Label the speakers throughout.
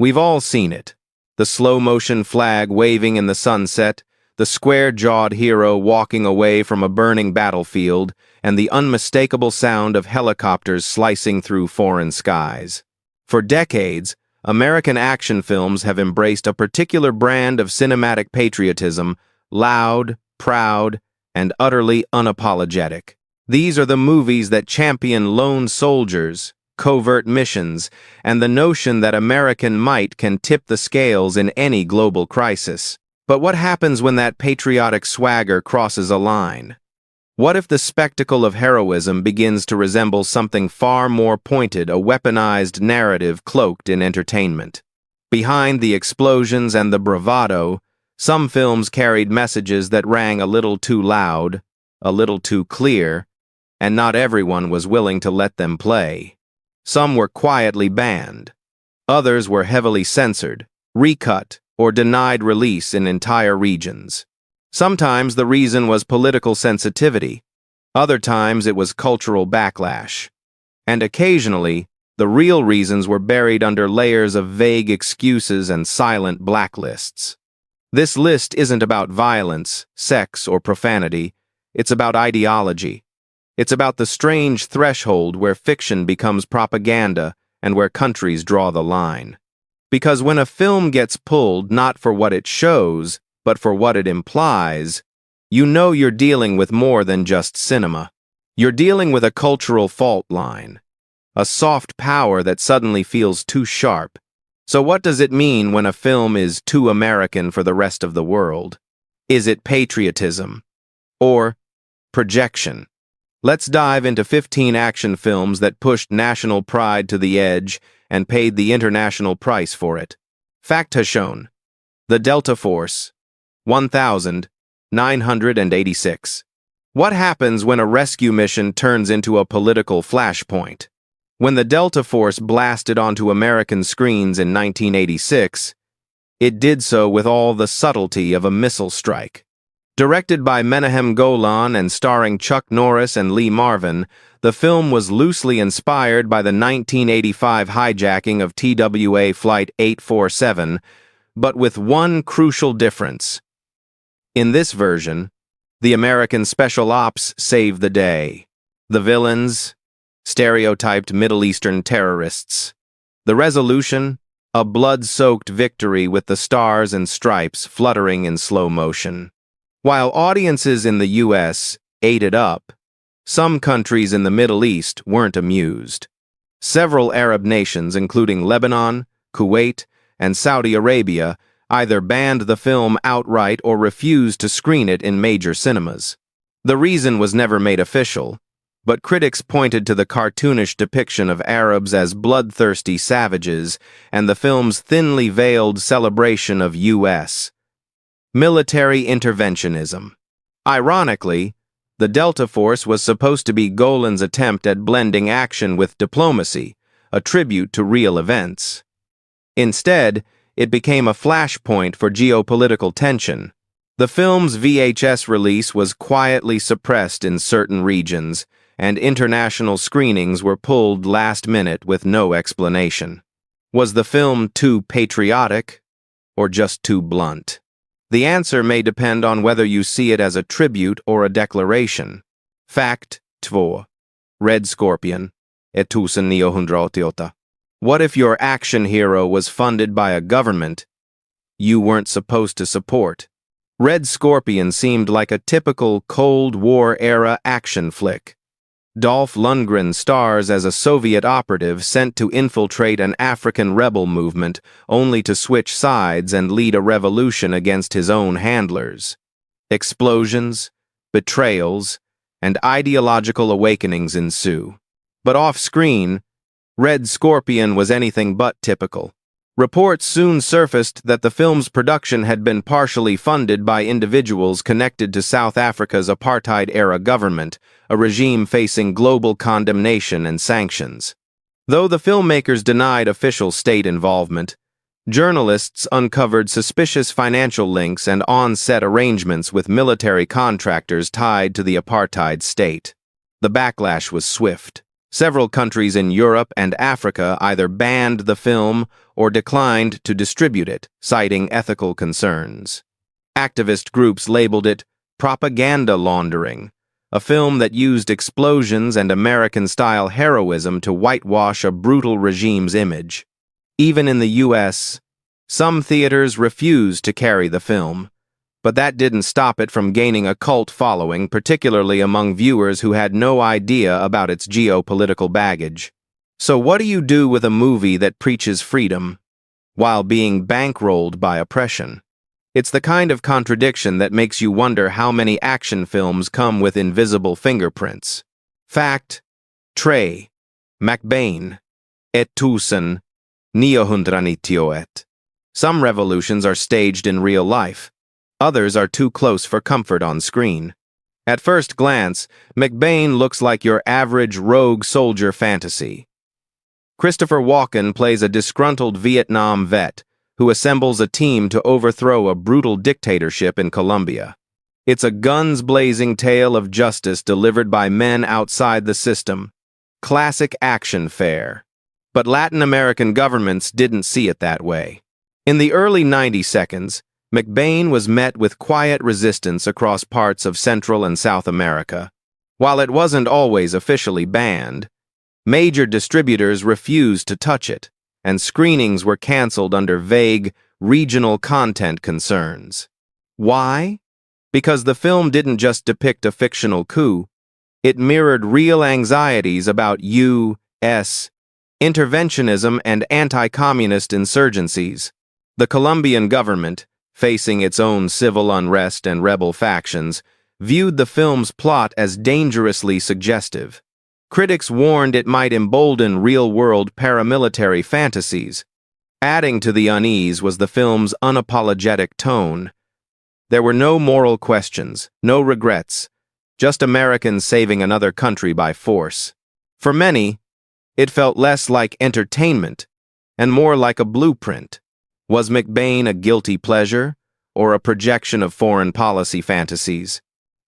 Speaker 1: We've all seen it. The slow-motion flag waving in the sunset, the square-jawed hero walking away from a burning battlefield, and the unmistakable sound of helicopters slicing through foreign skies. For decades, American action films have embraced a particular brand of cinematic patriotism, loud, proud, and utterly unapologetic. These are the movies that champion lone soldiers, covert missions, and the notion that American might can tip the scales in any global crisis. But what happens when that patriotic swagger crosses a line? What if the spectacle of heroism begins to resemble something far more pointed, a weaponized narrative cloaked in entertainment? Behind the explosions and the bravado, some films carried messages that rang a little too loud, a little too clear, and not everyone was willing to let them play. Some were quietly banned. Others were heavily censored, recut, or denied release in entire regions. Sometimes the reason was political sensitivity. Other times it was cultural backlash. And occasionally, the real reasons were buried under layers of vague excuses and silent blacklists. This list isn't about violence, sex, or profanity. It's about ideology. It's about the strange threshold where fiction becomes propaganda and where countries draw the line. Because when a film gets pulled not for what it shows, but for what it implies, you know you're dealing with more than just cinema. You're dealing with a cultural fault line, a soft power that suddenly feels too sharp. So what does it mean when a film is too American for the rest of the world? Is it patriotism? Or projection? Let's dive into 15 action films that pushed national pride to the edge and paid the international price for it. Fact has shown. The Delta Force, 1986. What happens when a rescue mission turns into a political flashpoint? When the Delta Force blasted onto American screens in 1986, it did so with all the subtlety of a missile strike. Directed by Menahem Golan and starring Chuck Norris and Lee Marvin, the film was loosely inspired by the 1985 hijacking of TWA Flight 847, but with one crucial difference. In this version, the American Special Ops saved the day. The villains, stereotyped Middle Eastern terrorists. The resolution, a blood-soaked victory with the stars and stripes fluttering in slow motion. While audiences in the U.S. ate it up, some countries in the Middle East weren't amused. Several Arab nations, including Lebanon, Kuwait, and Saudi Arabia, either banned the film outright or refused to screen it in major cinemas. The reason was never made official, but critics pointed to the cartoonish depiction of Arabs as bloodthirsty savages and the film's thinly veiled celebration of U.S. military interventionism. Ironically, the Delta Force was supposed to be Golan's attempt at blending action with diplomacy, a tribute to real events. Instead, it became a flashpoint for geopolitical tension. The film's VHS release was quietly suppressed in certain regions, and international screenings were pulled last minute with no explanation. Was the film too patriotic, or just too blunt? The answer may depend on whether you see it as a tribute or a declaration. Fact 2. Red Scorpion, 1988. What if your action hero was funded by a government you weren't supposed to support? Red Scorpion seemed like a typical Cold War-era action flick. Dolph Lundgren stars as a Soviet operative sent to infiltrate an African rebel movement, only to switch sides and lead a revolution against his own handlers. Explosions, betrayals, and ideological awakenings ensue. But off-screen, Red Scorpion was anything but typical. Reports soon surfaced that the film's production had been partially funded by individuals connected to South Africa's apartheid-era government, a regime facing global condemnation and sanctions. Though the filmmakers denied official state involvement, journalists uncovered suspicious financial links and on-set arrangements with military contractors tied to the apartheid state. The backlash was swift. Several countries in Europe and Africa either banned the film or declined to distribute it, citing ethical concerns. Activist groups labeled it propaganda laundering, a film that used explosions and American-style heroism to whitewash a brutal regime's image. Even in the U.S., some theaters refused to carry the film, but that didn't stop it from gaining a cult following, particularly among viewers who had no idea about its geopolitical baggage. So what do you do with a movie that preaches freedom while being bankrolled by oppression? It's the kind of contradiction that makes you wonder how many action films come with invisible fingerprints. Fact: Tre, McBain, et tusen, 998. Some revolutions are staged in real life. Others are too close for comfort on screen. At first glance, McBain looks like your average rogue soldier fantasy. Christopher Walken plays a disgruntled Vietnam vet who assembles a team to overthrow a brutal dictatorship in Colombia. It's a guns-blazing tale of justice delivered by men outside the system. Classic action fare. But Latin American governments didn't see it that way. In the early 90 seconds, McBain was met with quiet resistance across parts of Central and South America. While it wasn't always officially banned, major distributors refused to touch it, and screenings were canceled under vague, regional content concerns. Why? Because the film didn't just depict a fictional coup, it mirrored real anxieties about U.S. interventionism and anti-communist insurgencies. The Colombian government, facing its own civil unrest and rebel factions, viewed the film's plot as dangerously suggestive. Critics warned it might embolden real-world paramilitary fantasies. Adding to the unease was the film's unapologetic tone. There were no moral questions, no regrets, just Americans saving another country by force. For many, it felt less like entertainment and more like a blueprint. Was McBain a guilty pleasure or a projection of foreign policy fantasies?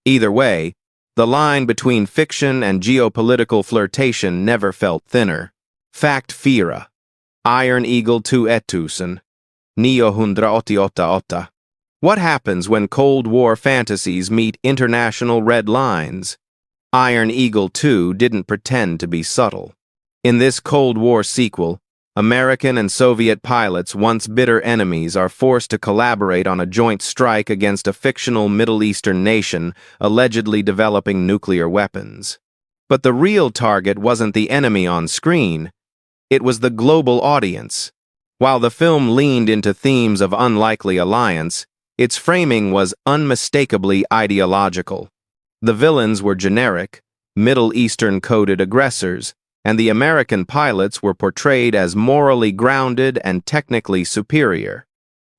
Speaker 1: Either way, the line between fiction and geopolitical flirtation never felt thinner. Fact: Fira, Iron Eagle 2 Etusen, 988. What happens when Cold War fantasies meet international red lines? Iron Eagle 2 didn't pretend to be subtle. In this Cold War sequel, American and Soviet pilots, once bitter enemies, are forced to collaborate on a joint strike against a fictional Middle Eastern nation allegedly developing nuclear weapons. But the real target wasn't the enemy on screen, it was the global audience. While the film leaned into themes of unlikely alliance, its framing was unmistakably ideological. The villains were generic, Middle Eastern-coded aggressors, and the American pilots were portrayed as morally grounded and technically superior.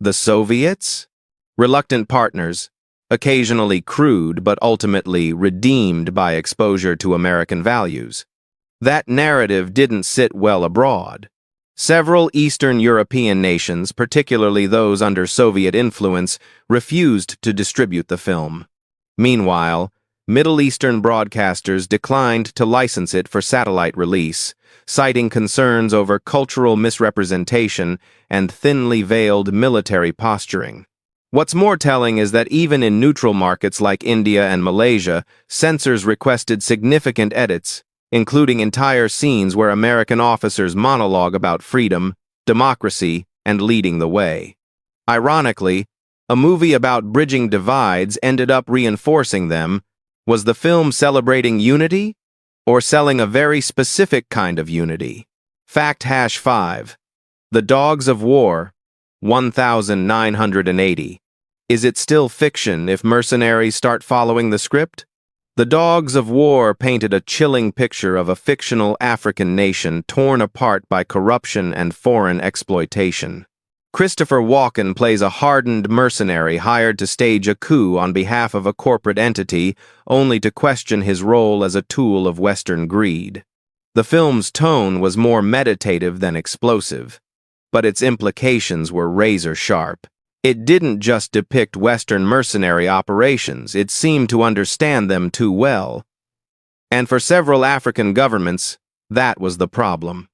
Speaker 1: The Soviets? Reluctant partners, occasionally crude but ultimately redeemed by exposure to American values. That narrative didn't sit well abroad. Several Eastern European nations, particularly those under Soviet influence, refused to distribute the film. Meanwhile, Middle Eastern broadcasters declined to license it for satellite release, citing concerns over cultural misrepresentation and thinly veiled military posturing. What's more telling is that even in neutral markets like India and Malaysia, censors requested significant edits, including entire scenes where American officers monologue about freedom, democracy, and leading the way. Ironically, a movie about bridging divides ended up reinforcing them. Was the film celebrating unity or selling a very specific kind of unity? Fact: #5. The Dogs of War, 1980. Is it still fiction if mercenaries start following the script? The Dogs of War painted a chilling picture of a fictional African nation torn apart by corruption and foreign exploitation. Christopher Walken plays a hardened mercenary hired to stage a coup on behalf of a corporate entity, only to question his role as a tool of Western greed. The film's tone was more meditative than explosive, but its implications were razor-sharp. It didn't just depict Western mercenary operations, it seemed to understand them too well. And for several African governments, That was the problem.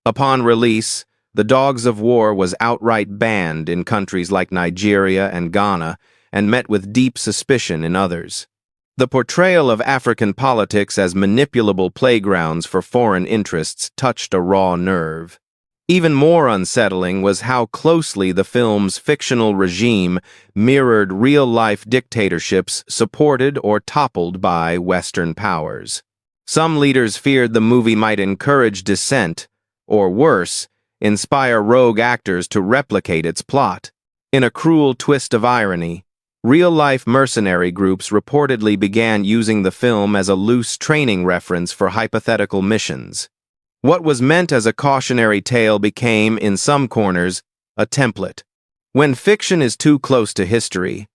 Speaker 1: Upon release, The Dogs of War was outright banned in countries like Nigeria and Ghana and met with deep suspicion in others. The portrayal of African politics as manipulable playgrounds for foreign interests touched a raw nerve. Even more unsettling was how closely the film's fictional regime mirrored real-life dictatorships supported or toppled by Western powers. Some leaders feared the movie might encourage dissent, or worse, inspire rogue actors to replicate its plot. In a cruel twist of irony, real-life mercenary groups reportedly began using the film as a loose training reference for hypothetical missions. What was meant as a cautionary tale became, in some corners, a template. When fiction is too close to history,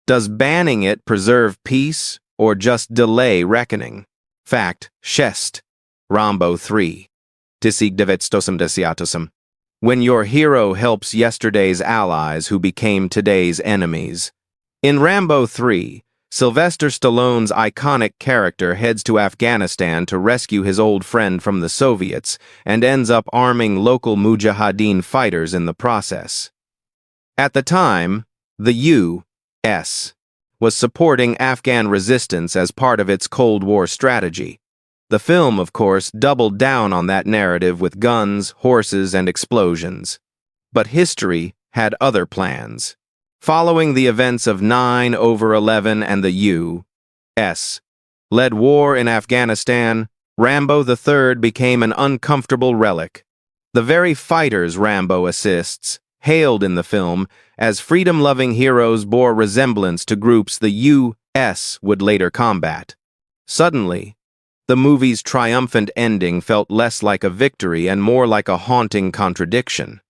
Speaker 1: does banning it preserve peace or just delay reckoning? Fact, Shest, Rambo 3. Tisig 980. When your hero helps yesterday's allies who became today's enemies. In Rambo 3, Sylvester Stallone's iconic character heads to Afghanistan to rescue his old friend from the Soviets and ends up arming local Mujahideen fighters in the process. At the time, the U.S. was supporting Afghan resistance as part of its Cold War strategy. The film, of course, doubled down on that narrative with guns, horses, and explosions. But history had other plans. Following the events of 9/11 and the U.S. led war in Afghanistan, Rambo III became an uncomfortable relic. The very fighters Rambo assists, hailed in the film as freedom-loving heroes, bore resemblance to groups the U.S. would later combat. Suddenly, the movie's triumphant ending felt less like a victory and more like a haunting contradiction.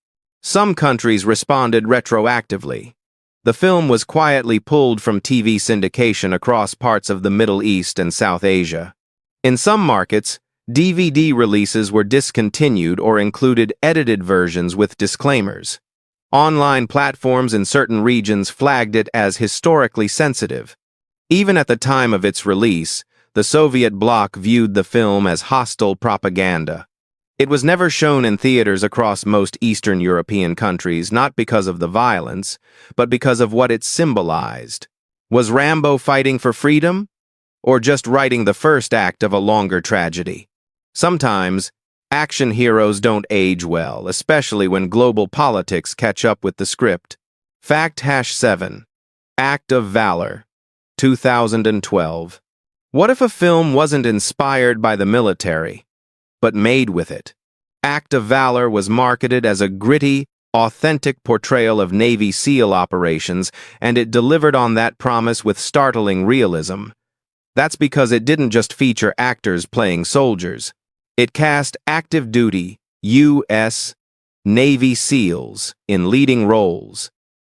Speaker 1: Some countries responded retroactively. The film was quietly pulled from TV syndication across parts of the Middle East and South Asia. In some markets, DVD releases were discontinued or included edited versions with disclaimers. Online platforms in certain regions flagged it as historically sensitive. Even at the time of its release, the Soviet bloc viewed the film as hostile propaganda. It was never shown in theaters across most Eastern European countries, not because of the violence, but because of what it symbolized. Was Rambo fighting for freedom? Or just writing the first act of a longer tragedy? Sometimes, action heroes don't age well, especially when global politics catch up with the script. Fact #7. Act of Valor, 2012. What if a film wasn't inspired by the military, but made with it? Act of Valor was marketed as a gritty, authentic portrayal of Navy SEAL operations, and it delivered on that promise with startling realism. That's because it didn't just feature actors playing soldiers. It cast active duty U.S. Navy SEALs in leading roles,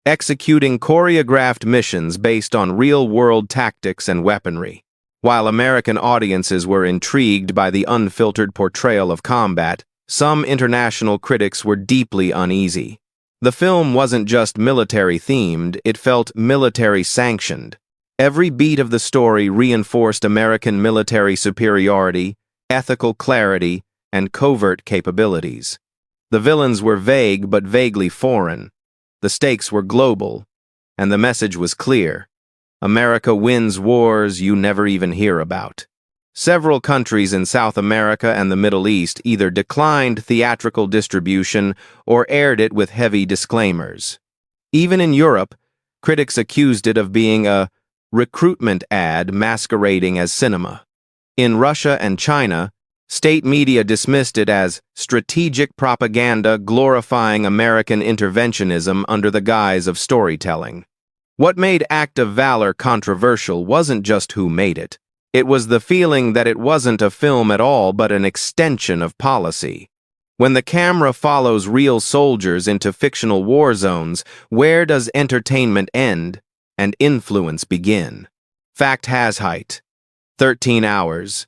Speaker 1: executing choreographed missions based on real-world tactics and weaponry. While American audiences were intrigued by the unfiltered portrayal of combat, some international critics were deeply uneasy. The film wasn't just military-themed, it felt military-sanctioned. Every beat of the story reinforced American military superiority, ethical clarity, and covert capabilities. The villains were vague but vaguely foreign. The stakes were global, and the message was clear. America wins wars you never even hear about. Several countries in South America and the Middle East either declined theatrical distribution or aired it with heavy disclaimers. Even in Europe, critics accused it of being a recruitment ad masquerading as cinema. In Russia and China, state media dismissed it as strategic propaganda glorifying American interventionism under the guise of storytelling. What made Act of Valor controversial wasn't just who made it. It was the feeling that it wasn't a film at all but an extension of policy. When the camera follows real soldiers into fictional war zones, where does entertainment end and influence begin? Fact has height. 13 Hours.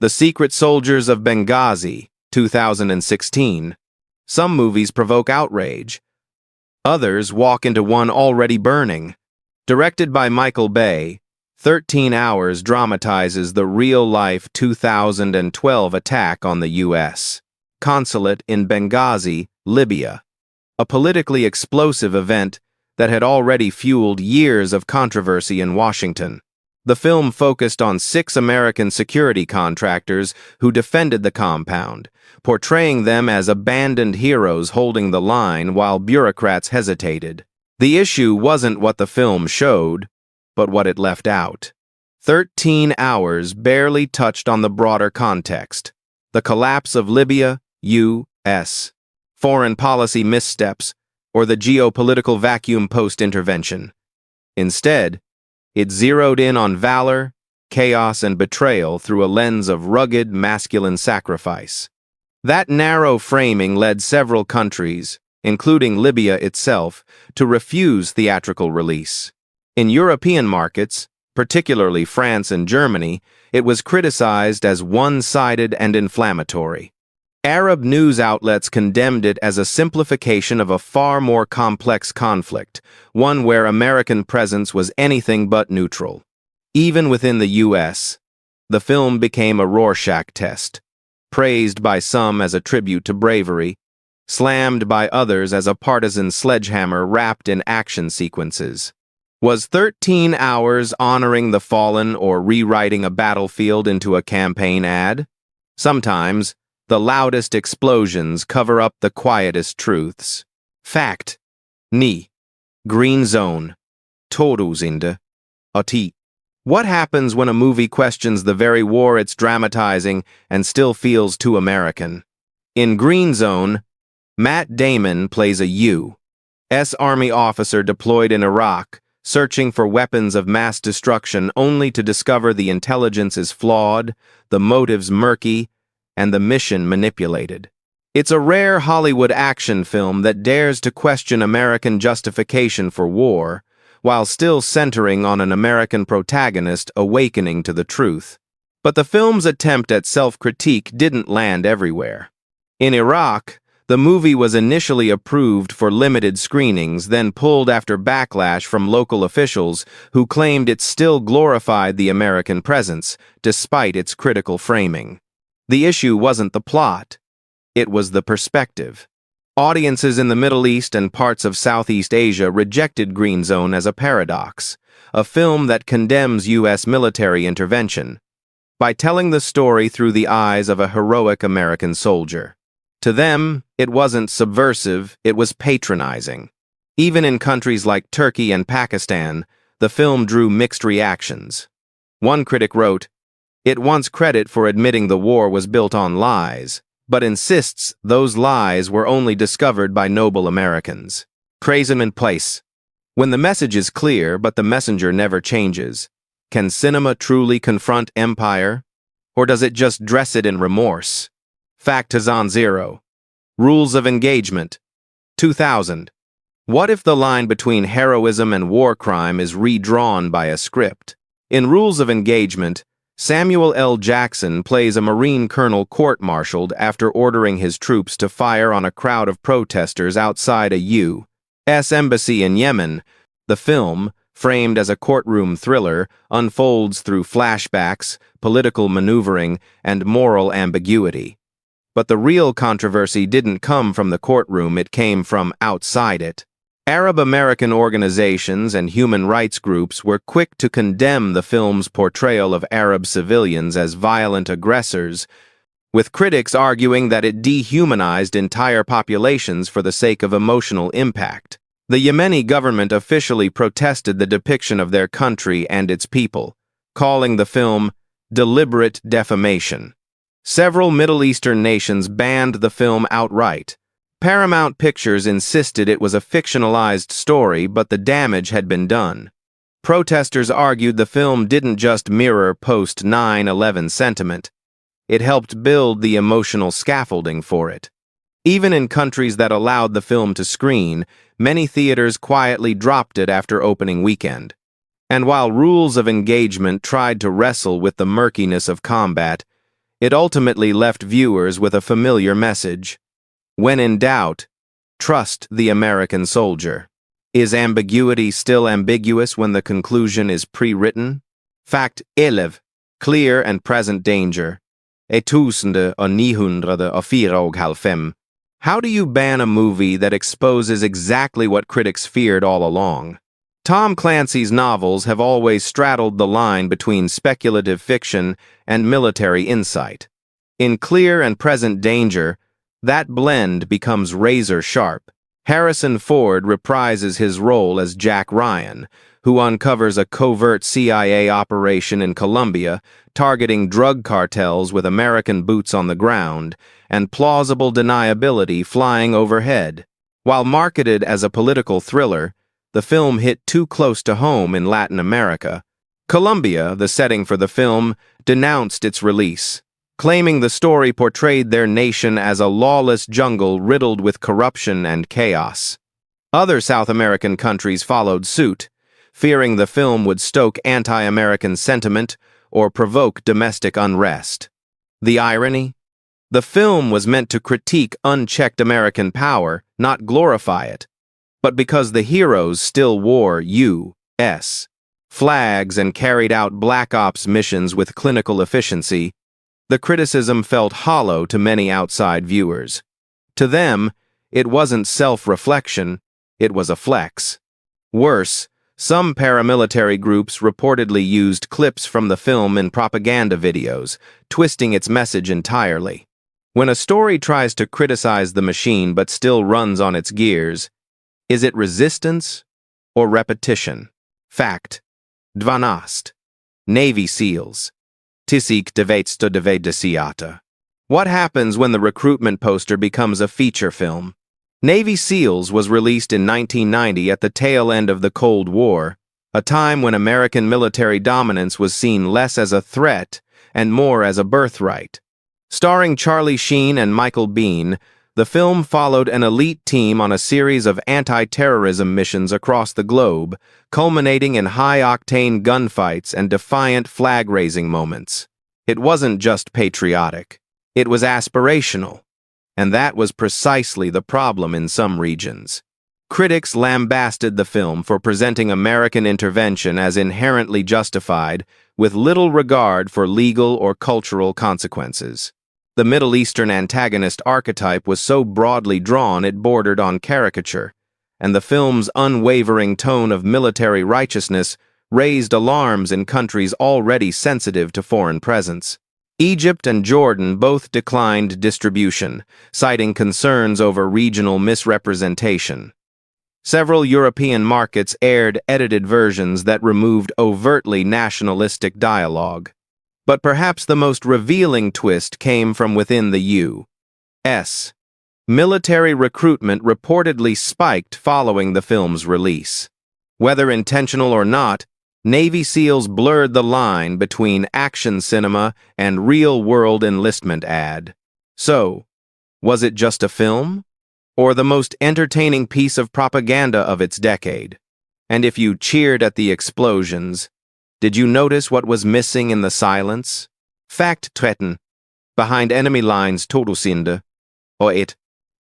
Speaker 1: The Secret Soldiers of Benghazi, 2016. Some movies provoke outrage. Others walk into one already burning. Directed by Michael Bay, 13 Hours dramatizes the real-life 2012 attack on the U.S. consulate in Benghazi, Libya, a politically explosive event that had already fueled years of controversy in Washington. The film focused on 6 American security contractors who defended the compound, portraying them as abandoned heroes holding the line while bureaucrats hesitated. The issue wasn't what the film showed, but what it left out. 13 Hours barely touched on the broader context: the collapse of Libya, U.S. foreign policy missteps, or the geopolitical vacuum post-intervention. Instead, it zeroed in on valor, chaos, and betrayal through a lens of rugged, masculine sacrifice. That narrow framing led several countries, including Libya itself, to refuse theatrical release. In European markets, particularly France and Germany, it was criticized as one-sided and inflammatory. Arab news outlets condemned it as a simplification of a far more complex conflict, one where American presence was anything but neutral. Even within the U.S., the film became a Rorschach test, praised by some as a tribute to bravery, slammed by others as a partisan sledgehammer wrapped in action sequences. Was 13 Hours honoring the fallen or rewriting a battlefield into a campaign ad? Sometimes, the loudest explosions cover up the quietest truths. Fact. Ni. Green Zone. Torusinde. Ati. What happens when a movie questions the very war it's dramatizing and still feels too American? In Green Zone, Matt Damon plays a U.S. Army officer deployed in Iraq, searching for weapons of mass destruction only to discover the intelligence is flawed, the motives murky, and the mission manipulated. It's a rare Hollywood action film that dares to question American justification for war, while still centering on an American protagonist awakening to the truth. But the film's attempt at self-critique didn't land everywhere. In Iraq, the movie was initially approved for limited screenings, then pulled after backlash from local officials who claimed it still glorified the American presence, despite its critical framing. The issue wasn't the plot. It was the perspective. Audiences in the Middle East and parts of Southeast Asia rejected Green Zone as a paradox, a film that condemns U.S. military intervention, by telling the story through the eyes of a heroic American soldier. To them, it wasn't subversive, it was patronizing. Even in countries like Turkey and Pakistan, the film drew mixed reactions. One critic wrote, "It wants credit for admitting the war was built on lies, but insists those lies were only discovered by noble Americans. Praise him in place." When the message is clear but the messenger never changes, can cinema truly confront empire? Or does it just dress it in remorse? Fact is on zero. Rules of Engagement. 2000. What if the line between heroism and war crime is redrawn by a script? In Rules of Engagement, Samuel L. Jackson plays a Marine colonel court-martialed after ordering his troops to fire on a crowd of protesters outside a U.S. embassy in Yemen. The film, framed as a courtroom thriller, unfolds through flashbacks, political maneuvering, and moral ambiguity. But the real controversy didn't come from the courtroom, it came from outside it. Arab American organizations and human rights groups were quick to condemn the film's portrayal of Arab civilians as violent aggressors, with critics arguing that it dehumanized entire populations for the sake of emotional impact. The Yemeni government officially protested the depiction of their country and its people, calling the film deliberate defamation. Several Middle Eastern nations banned the film outright. Paramount Pictures insisted it was a fictionalized story, but the damage had been done. Protesters argued the film didn't just mirror post-9/11 sentiment. It helped build the emotional scaffolding for it. Even in countries that allowed the film to screen, many theaters quietly dropped it after opening weekend. And while Rules of Engagement tried to wrestle with the murkiness of combat, it ultimately left viewers with a familiar message. When in doubt, trust the American soldier. Is ambiguity still ambiguous when the conclusion is pre-written? Fact 11. Clear and present danger. 1994. How do you ban a movie that exposes exactly what critics feared all along? Tom Clancy's novels have always straddled the line between speculative fiction and military insight. In Clear and Present Danger, that blend becomes razor-sharp. Harrison Ford reprises his role as Jack Ryan, who uncovers a covert CIA operation in Colombia targeting drug cartels with American boots on the ground and plausible deniability flying overhead. While marketed as a political thriller, the film hit too close to home in Latin America. Colombia, the setting for the film, denounced its release, claiming the story portrayed their nation as a lawless jungle riddled with corruption and chaos. Other South American countries followed suit, fearing the film would stoke anti-American sentiment or provoke domestic unrest. The irony? The film was meant to critique unchecked American power, not glorify it. But because the heroes still wore U.S. flags and carried out Black Ops missions with clinical efficiency, the criticism felt hollow to many outside viewers. To them, it wasn't self-reflection, it was a flex. Worse, some paramilitary groups reportedly used clips from the film in propaganda videos, twisting its message entirely. When a story tries to criticize the machine but still runs on its gears, is it resistance or repetition? Fact. 12. Navy SEALs. Tisik 1990. What happens when the recruitment poster becomes a feature film? Navy SEALs was released in 1990 at the tail end of the Cold War, a time when American military dominance was seen less as a threat and more as a birthright. Starring Charlie Sheen and Michael Biehn, the film followed an elite team on a series of anti-terrorism missions across the globe, culminating in high-octane gunfights and defiant flag-raising moments. It wasn't just patriotic. It was aspirational. And that was precisely the problem in some regions. Critics lambasted the film for presenting American intervention as inherently justified, with little regard for legal or cultural consequences. The Middle Eastern antagonist archetype was so broadly drawn it bordered on caricature, and the film's unwavering tone of military righteousness raised alarms in countries already sensitive to foreign presence. Egypt and Jordan both declined distribution, citing concerns over regional misrepresentation. Several European markets aired edited versions that removed overtly nationalistic dialogue. But perhaps the most revealing twist came from within the U.S. Military recruitment reportedly spiked following the film's release. Whether intentional or not, Navy SEALs blurred the line between action cinema and real-world enlistment ad. So, was it just a film? Or the most entertaining piece of propaganda of its decade? And if you cheered at the explosions, did you notice what was missing in the silence? Fact 13. Behind enemy lines totalsinde. Or it.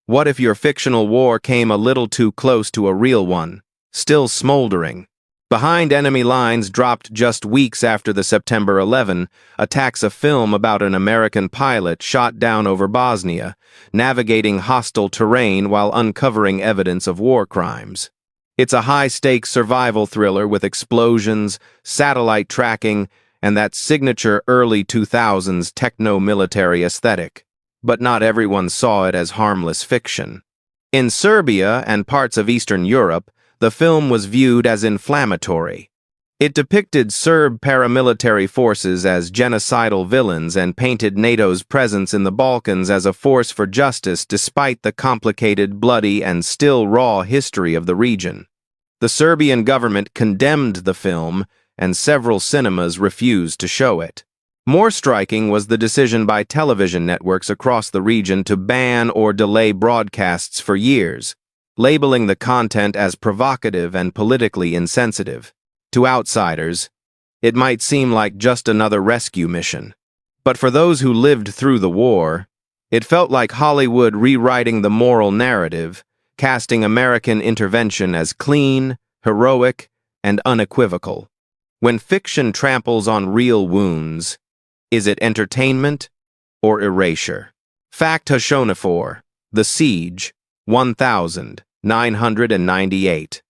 Speaker 1: What if your fictional war came a little too close to a real one, still smoldering? Behind Enemy Lines dropped just weeks after the September 11 attacks, a film about an American pilot shot down over Bosnia, navigating hostile terrain while uncovering evidence of war crimes. It's a high-stakes survival thriller with explosions, satellite tracking, and that signature early 2000s techno-military aesthetic. But not everyone saw it as harmless fiction. In Serbia and parts of Eastern Europe, the film was viewed as inflammatory. It depicted Serb paramilitary forces as genocidal villains and painted NATO's presence in the Balkans as a force for justice despite the complicated, bloody, and still raw history of the region. The Serbian government condemned the film, and several cinemas refused to show it. More striking was the decision by television networks across the region to ban or delay broadcasts for years, labeling the content as provocative and politically insensitive. To outsiders, it might seem like just another rescue mission. But for those who lived through the war, it felt like Hollywood rewriting the moral narrative, casting American intervention as clean, heroic, and unequivocal. When fiction tramples on real wounds, is it entertainment or erasure? Fact Hashonafor, The Siege, 1998.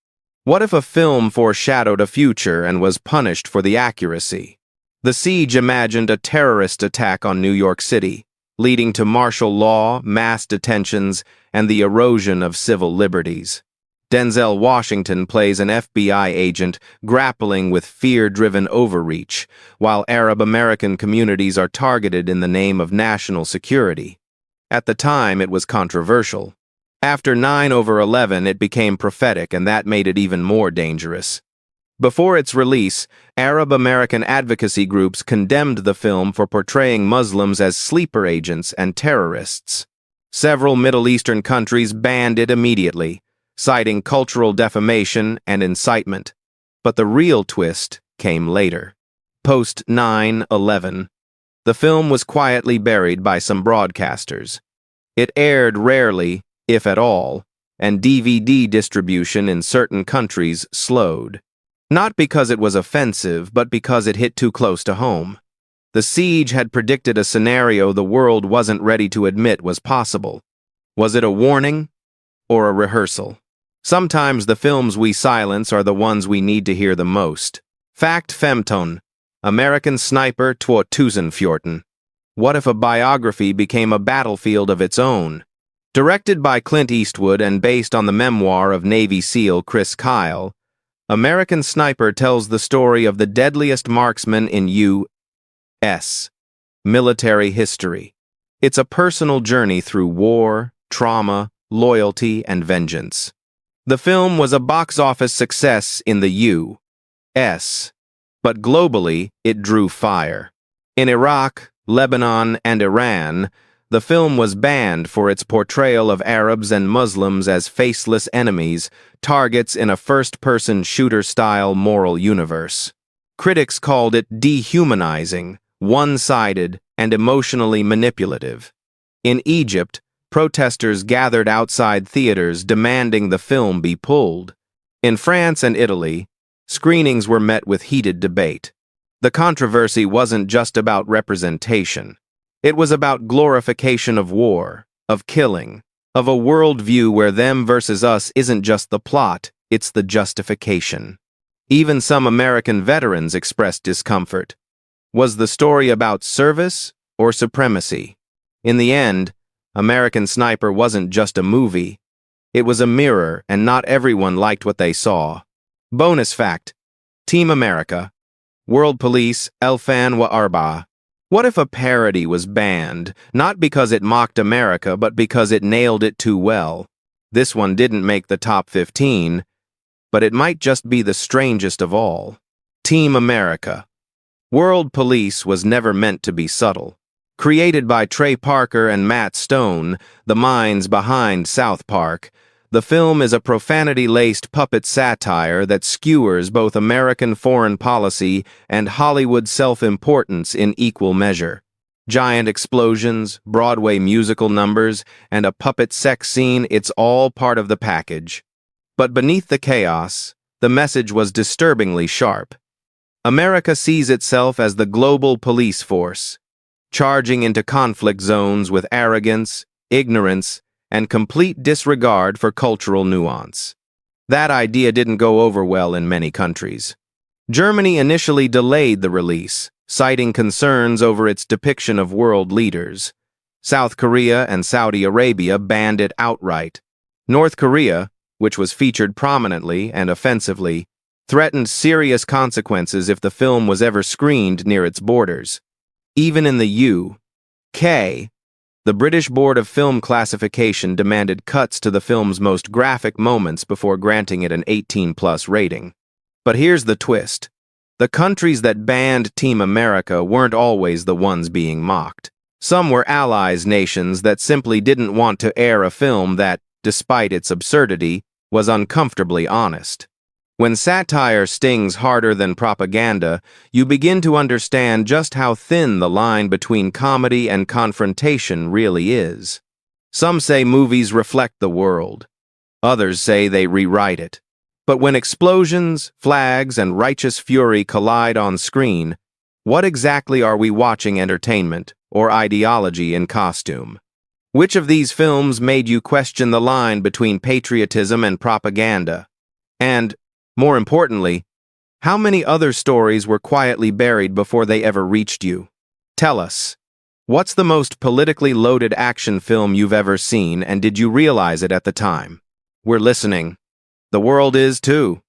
Speaker 1: What if a film foreshadowed a future and was punished for the accuracy? The Siege imagined a terrorist attack on New York City, leading to martial law, mass detentions, and the erosion of civil liberties. Denzel Washington plays an FBI agent grappling with fear-driven overreach, while Arab-American communities are targeted in the name of national security. At the time, it was controversial. After 9/11, it became prophetic, and that made it even more dangerous. Before its release, Arab-American advocacy groups condemned the film for portraying Muslims as sleeper agents and terrorists. Several Middle Eastern countries banned it immediately, citing cultural defamation and incitement. But the real twist came later. Post 9/11, the film was quietly buried by some broadcasters. It aired rarely, if at all, and DVD distribution in certain countries slowed. Not because it was offensive, but because it hit too close to home. The Siege had predicted a scenario the world wasn't ready to admit was possible. Was it a warning or a rehearsal? Sometimes the films we silence are the ones we need to hear the most. Fact Femton, American Sniper 2014. What if a biography became a battlefield of its own? Directed by Clint Eastwood and based on the memoir of Navy SEAL Chris Kyle, American Sniper tells the story of the deadliest marksman in U.S. military history. It's a personal journey through war, trauma, loyalty, and vengeance. The film was a box office success in the U.S., but globally it drew fire. In Iraq, Lebanon, and Iran, the film was banned for its portrayal of Arabs and Muslims as faceless enemies, targets in a first-person shooter-style moral universe. Critics called it dehumanizing, one-sided, and emotionally manipulative. In Egypt, protesters gathered outside theaters demanding the film be pulled. In France and Italy, screenings were met with heated debate. The controversy wasn't just about representation. It was about glorification of war, of killing, of a worldview where them versus us isn't just the plot, it's the justification. Even some American veterans expressed discomfort. Was the story about service or supremacy? In the end, American Sniper wasn't just a movie. It was a mirror, and not everyone liked what they saw. Bonus fact: Team America, World Police, Elfan wa Arba. What if a parody was banned, not because it mocked America, but because it nailed it too well? This one didn't make the top 15, but it might just be the strangest of all. Team America. World Police was never meant to be subtle. Created by Trey Parker and Matt Stone, the minds behind South Park, the film is a profanity-laced puppet satire that skewers both American foreign policy and Hollywood self-importance in equal measure. Giant explosions, Broadway musical numbers, and a puppet sex scene, it's all part of the package. But beneath the chaos, the message was disturbingly sharp. America sees itself as the global police force, charging into conflict zones with arrogance, ignorance, and complete disregard for cultural nuance. That idea didn't go over well in many countries. Germany initially delayed the release, citing concerns over its depiction of world leaders. South Korea and Saudi Arabia banned it outright. North Korea, which was featured prominently and offensively, threatened serious consequences if the film was ever screened near its borders. Even in the UK, the British Board of Film Classification demanded cuts to the film's most graphic moments before granting it an 18+ rating. But here's the twist. The countries that banned Team America weren't always the ones being mocked. Some were allies nations that simply didn't want to air a film that, despite its absurdity, was uncomfortably honest. When satire stings harder than propaganda, you begin to understand just how thin the line between comedy and confrontation really is. Some say movies reflect the world. Others say they rewrite it. But when explosions, flags, and righteous fury collide on screen, what exactly are we watching, entertainment or ideology in costume? Which of these films made you question the line between patriotism and propaganda? And, more importantly, how many other stories were quietly buried before they ever reached you? Tell us, what's the most politically loaded action film you've ever seen, and did you realize it at the time? We're listening. The world is too.